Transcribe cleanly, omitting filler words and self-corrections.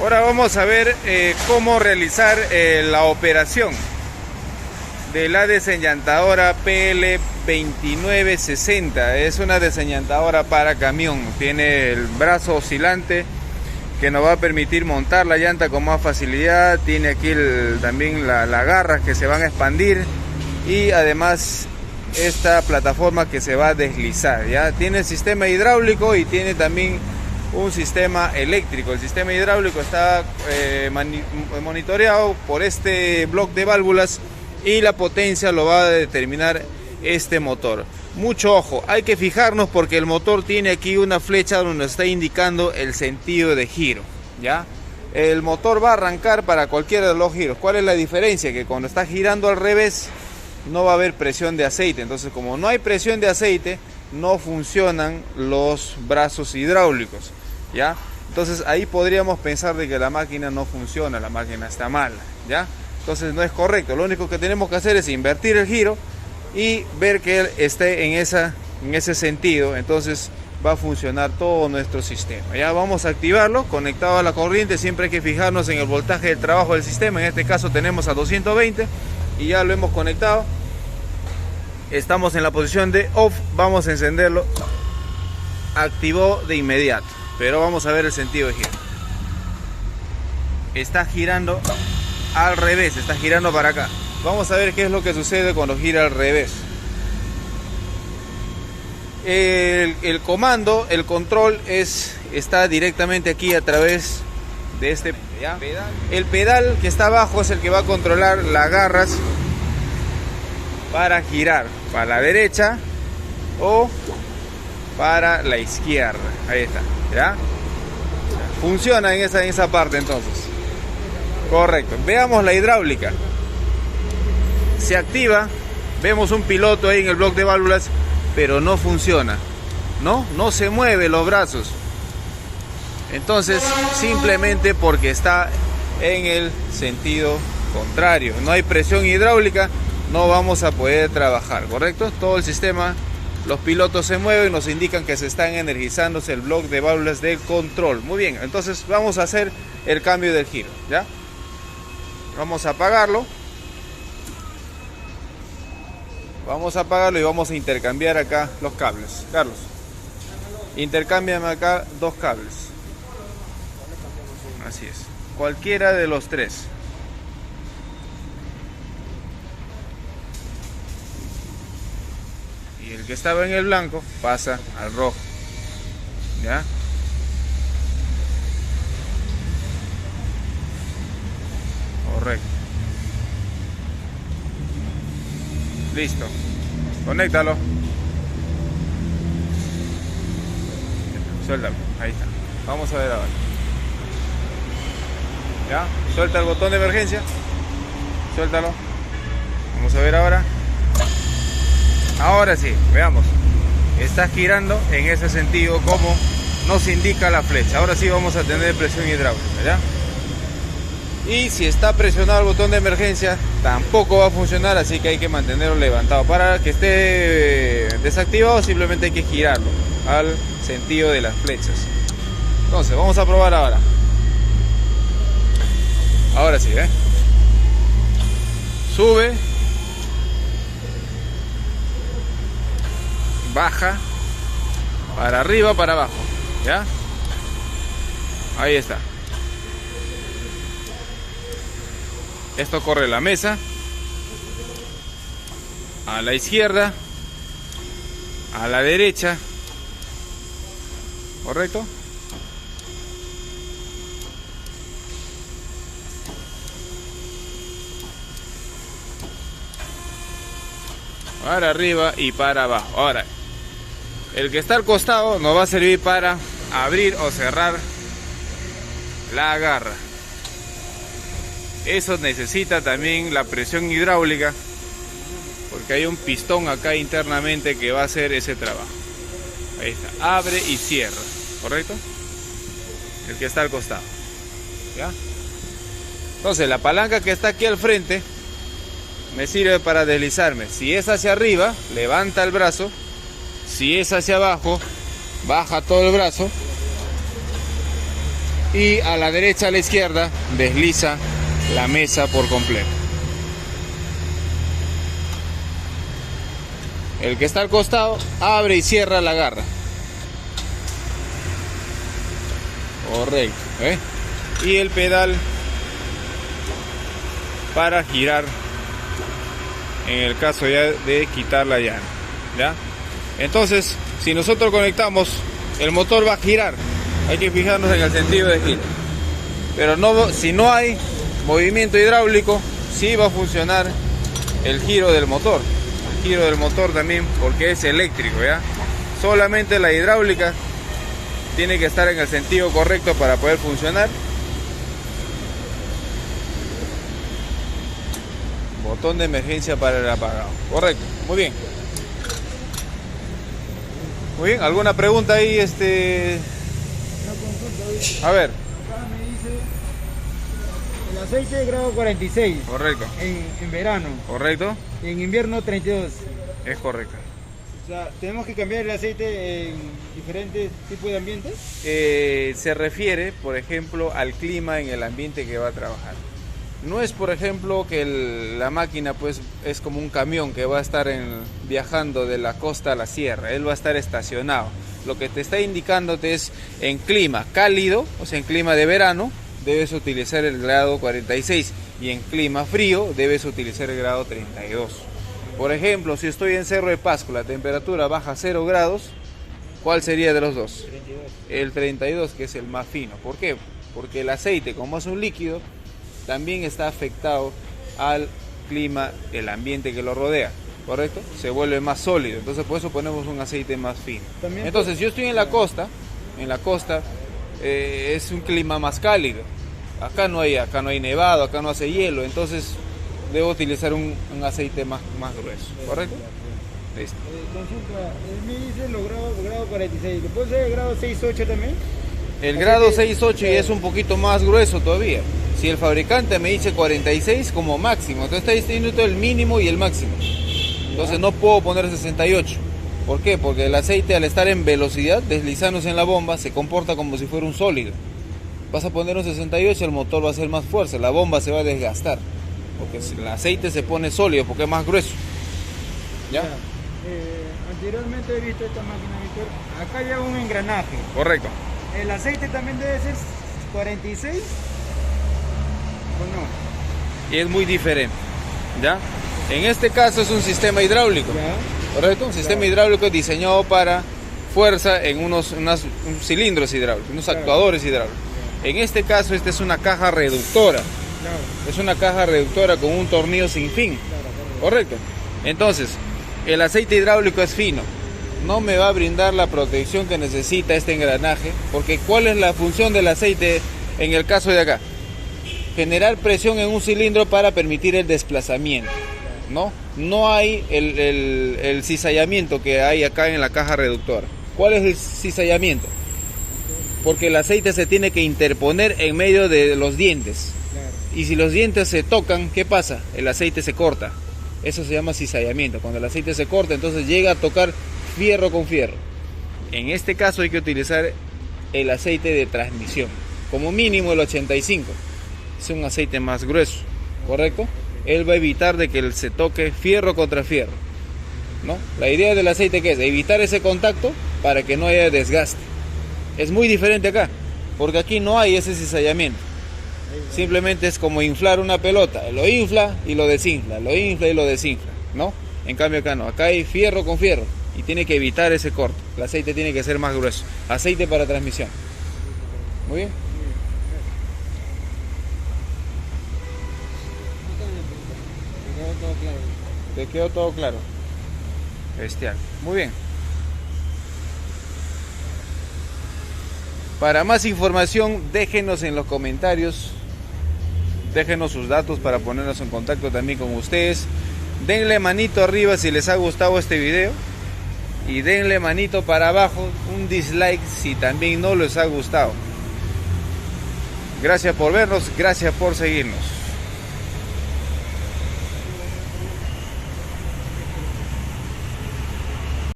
Ahora vamos a ver cómo realizar la operación de la desenllantadora PL2960. Es una desenllantadora para camión. Tiene el brazo oscilante que nos va a permitir montar la llanta con más facilidad. Tiene aquí también la garra que se van a expandir, y además esta plataforma que se va a deslizar. Ya tiene el sistema hidráulico y tiene también un sistema eléctrico. El sistema hidráulico está monitoreado por este bloque de válvulas, y la potencia lo va a determinar este motor. Mucho ojo, hay que fijarnos porque el motor tiene aquí una flecha donde está indicando el sentido de giro. ¿Ya? El motor va a arrancar para cualquiera de los giros. ¿Cuál es la diferencia? Que cuando está girando al revés no va a haber presión de aceite. Entonces, como no hay presión de aceite, no funcionan los brazos hidráulicos. ¿Ya? Entonces ahí podríamos pensar de que la máquina no funciona, la máquina está mala. ¿Ya? Entonces no es correcto. Lo único que tenemos que hacer es invertir el giro y ver que él esté en ese sentido. Entonces va a funcionar todo nuestro sistema. Ya vamos a activarlo, conectado a la corriente. Siempre hay que fijarnos en el voltaje del trabajo del sistema. En este caso tenemos a 220 y ya lo hemos conectado. Estamos en la posición de off. Vamos a encenderlo. Activó de inmediato, pero vamos a ver el sentido de giro. Está girando al revés, está girando para acá. Vamos a ver qué es lo que sucede cuando gira al revés. El comando, el control está directamente aquí a través de este pedal. El pedal que está abajo es el que va a controlar las garras para girar para la derecha o para la izquierda. Ahí está, ¿ya? Funciona en esa parte entonces. Correcto. Veamos la hidráulica. Se activa, vemos un piloto ahí en el bloque de válvulas, pero no funciona. No se mueve los brazos. Entonces, simplemente porque está en el sentido contrario. No hay presión hidráulica, no vamos a poder trabajar, ¿correcto? Todo el sistema, los pilotos se mueven, nos indican que se están energizándose el bloque de válvulas del control. Muy bien, entonces vamos a hacer el cambio del giro, ¿ya? Vamos a apagarlo. Vamos a apagarlo y vamos a intercambiar acá los cables. Carlos, intercámbiame acá dos cables. Así es, cualquiera de los tres. Y el que estaba en el blanco pasa al rojo. ¿Ya? Correcto. Listo. Conéctalo. Suéltalo. Ahí está. Vamos a ver ahora. ¿Ya? Suelta el botón de emergencia. Suéltalo. Vamos a ver ahora. Ahora sí, veamos. Está girando en ese sentido como nos indica la flecha. Ahora sí vamos a tener presión hidráulica, ¿ya? Y si está presionado el botón de emergencia, tampoco va a funcionar, así que hay que mantenerlo levantado. Para que esté desactivado, simplemente hay que girarlo al sentido de las flechas. Entonces, vamos a probar ahora. Ahora sí, ¿eh? Sube. Baja. Para arriba, para abajo. ¿Ya? Ahí está. Esto corre la mesa a la izquierda, a la derecha, ¿correcto? Para arriba y para abajo. Ahora, el que está al costado nos va a servir para abrir o cerrar la garra. Eso necesita también la presión hidráulica, porque hay un pistón acá internamente que va a hacer ese trabajo. Ahí está, abre y cierra, ¿correcto? El que está al costado, ¿ya? Entonces la palanca que está aquí al frente me sirve para deslizarme. Si es hacia arriba, levanta el brazo. Si es hacia abajo, baja todo el brazo. y a la derecha, a la izquierda, desliza la mesa por completo. El que está al costado abre y cierra la garra. Correcto, ¿eh? Y el pedal para girar en el caso ya de quitar la llana, ¿ya? Entonces, si nosotros conectamos, el motor va a girar. Hay que fijarnos en el sentido de giro. Pero no, si no hay movimiento hidráulico, sí va a funcionar el giro del motor. El giro del motor también, porque es eléctrico, ¿ya? Solamente la hidráulica tiene que estar en el sentido correcto para poder funcionar. Botón de emergencia para el apagado. Correcto, muy bien. Muy bien, ¿alguna pregunta ahí? Una consulta, A ver. acá me dice el aceite de grado 46 Correcto. en verano, Correcto. y en invierno 32. Es correcto. O sea, ¿tenemos que cambiar el aceite en diferentes tipos de ambientes? Se refiere, por ejemplo, al clima en el ambiente que va a trabajar. No es, por ejemplo, que la máquina pues es como un camión que va a estar viajando de la costa a la sierra. Él va a estar estacionado. Lo que te está indicándote es en clima cálido, o sea, en clima de verano, debes utilizar el grado 46, y en clima frío debes utilizar el grado 32. Por ejemplo, si estoy en Cerro de Pasco, la temperatura baja a 0 grados, ¿cuál sería de los dos? 32. El 32, que es el más fino. ¿Por qué? Porque el aceite, como es un líquido, también está afectado al clima, el ambiente que lo rodea, ¿correcto? Se vuelve más sólido, entonces por eso ponemos un aceite más fino. También Entonces, yo estoy en la costa, es un clima más cálido. Acá no hay nevado, acá no hace hielo, entonces debo utilizar un aceite más grueso, ¿correcto? Listo. Consulta, él me dice los grado 46. ¿Le puede ser el grado 68 también? El grado 6.8 y es un poquito más grueso todavía. Si el fabricante me dice 46 como máximo, entonces está distinto el mínimo y el máximo. Entonces no puedo poner 68. ¿Por qué? Porque el aceite, al estar en velocidad, deslizándose en la bomba, se comporta como si fuera un sólido. Vas a poner un 68, el motor va a hacer más fuerza, la bomba se va a desgastar. Porque si el aceite se pone sólido, porque es más grueso. ¿Ya? Anteriormente he visto esta máquina, Víctor. Acá lleva un engranaje. Correcto. ¿El aceite también debe ser 46 o no? Y es muy diferente. ¿Ya? En este caso es un sistema hidráulico. Ya. ¿Correcto? Un sistema hidráulico diseñado para fuerza en unos cilindros hidráulicos, unos actuadores hidráulicos. En este caso, esta es una caja reductora. Claro. Es una caja reductora con un tornillo sin fin. Claro. ¿Correcto? Entonces, el aceite hidráulico es fino. No me va a brindar la protección que necesita este engranaje, porque ¿cuál es la función del aceite en el caso de acá? Generar presión en un cilindro para permitir el desplazamiento, ¿no? No hay el cizallamiento que hay acá en la caja reductora. ¿Cuál es el cizallamiento? Porque el aceite se tiene que interponer en medio de los dientes. Claro. Y si los dientes se tocan, ¿qué pasa? El aceite se corta. Eso se llama cizallamiento. Cuando el aceite se corta, entonces llega a tocar fierro con fierro. En este caso hay que utilizar el aceite de transmisión, como mínimo el 85. Es un aceite más grueso, ¿correcto? Él va a evitar de que se toque fierro contra fierro, ¿no? La idea del aceite, ¿qué es? Evitar ese contacto para que no haya desgaste. Es muy diferente acá, porque aquí no hay ese cizallamiento. Simplemente es como inflar una pelota, lo infla y lo desinfla, lo infla y lo desinfla, ¿no? En cambio acá no, acá hay fierro con fierro y tiene que evitar ese corte. El aceite tiene que ser más grueso. Aceite para transmisión. Muy bien. ¿Te quedó todo claro? Bestial. Muy bien. Para más información, déjenos en los comentarios, déjenos sus datos para ponernos en contacto también con ustedes. Denle manito arriba si les ha gustado este video y denle manito para abajo, un dislike si también no les ha gustado. Gracias por vernos, gracias por seguirnos.